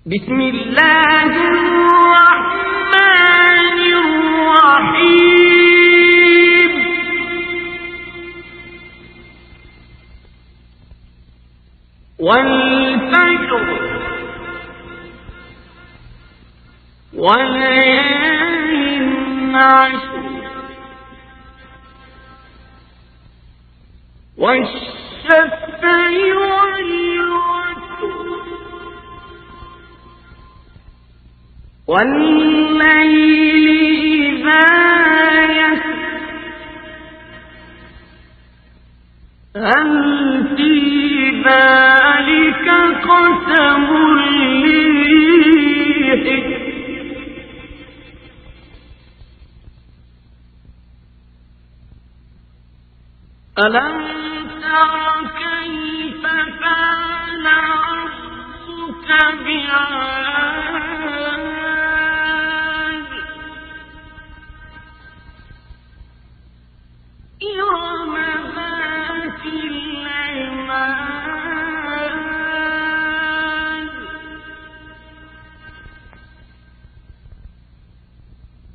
بسم الله الرحمن الرحيم والفجر وليال عشر والشفع والوتر والليل إذا يسر هل في ذلك قسم لذي حجر ألم تر كيف فعل ربك بعاد إرم ذات العماد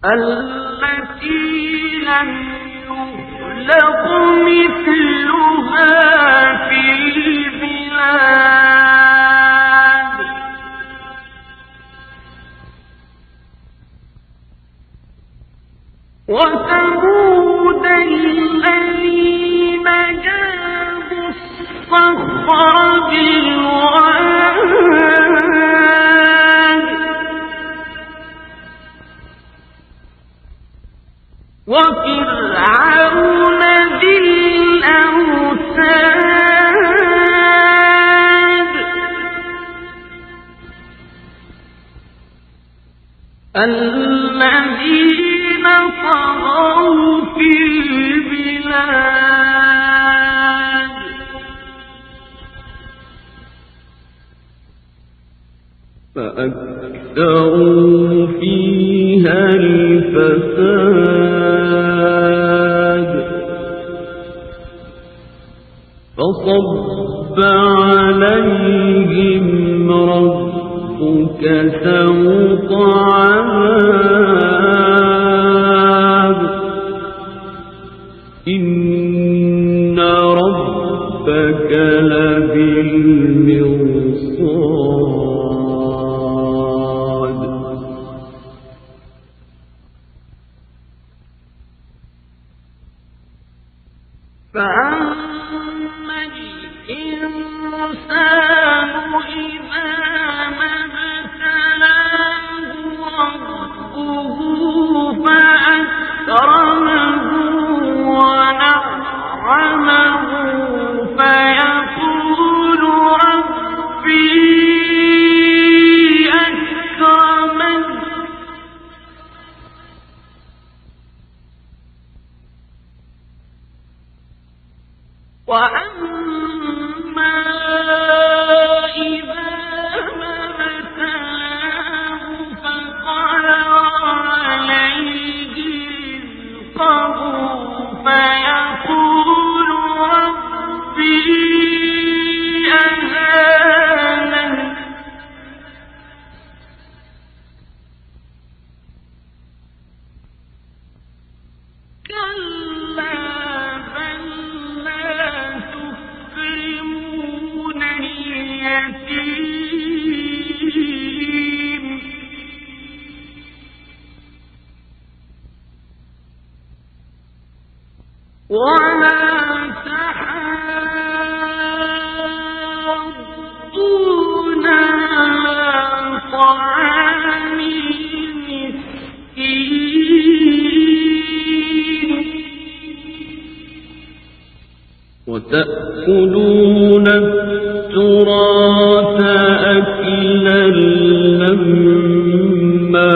التي لم يخلق مثلها في البلاد وثمود الذين جابوا الصخر بالواد وفرعون ذي الأوتاد الذين طغوا في البلاد فأكثروا فيها الفساد فصب عليهم ربك سوط عذاب إن ربك لبالمرصاد فأما الإنسان إذا ما ابتلاه ربه فأكرمه ونعمه فيقول ربي أكرمن وأما إذا ما ابتلاه فقدر عليه رزقه فيقول ربي أهانن كلا بل لا تكرمون اليتيم ولا تحاضون على طعام المسكين وتأكلون التراث أكلا لما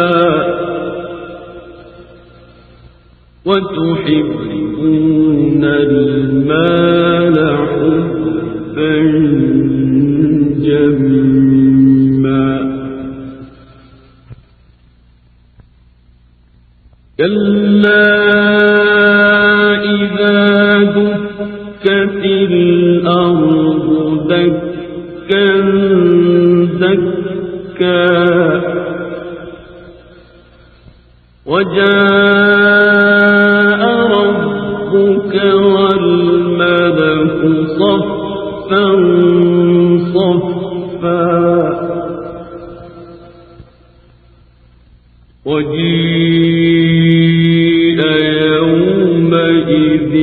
وتحبون المال حبا جما كلا إذا دكت الأرض دكا دكا وجاء ربك والملك صفا صفا وجيء يومئذ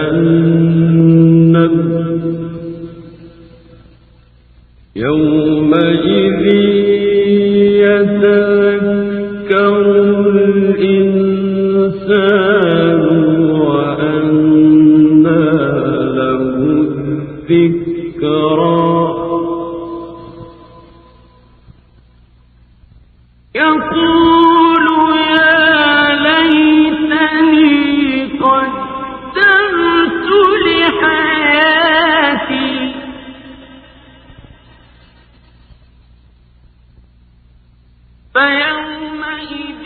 بجهنم يومئذ يتذكر الإنسان وأنى له الذكرى يقول يا ليتني قدمت لحياتي فيومئذ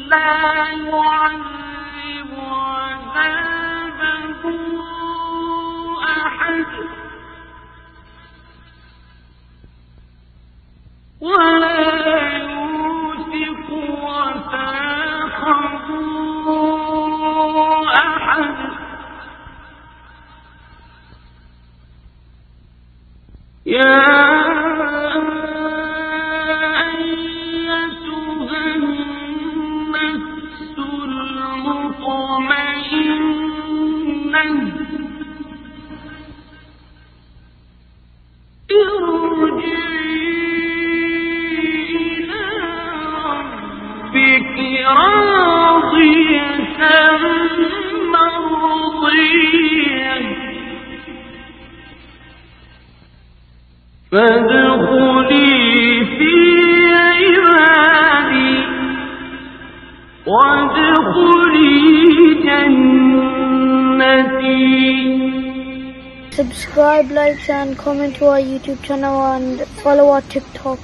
لا يعذب عذابه أحد ولا يوثق وثاقه أحد يا أيتها النفس المطمئنة بك راضية مرضية فادخلي في عبادي وادخلي جنتي. Subscribe, like and comment to our YouTube channel and follow our TikTok.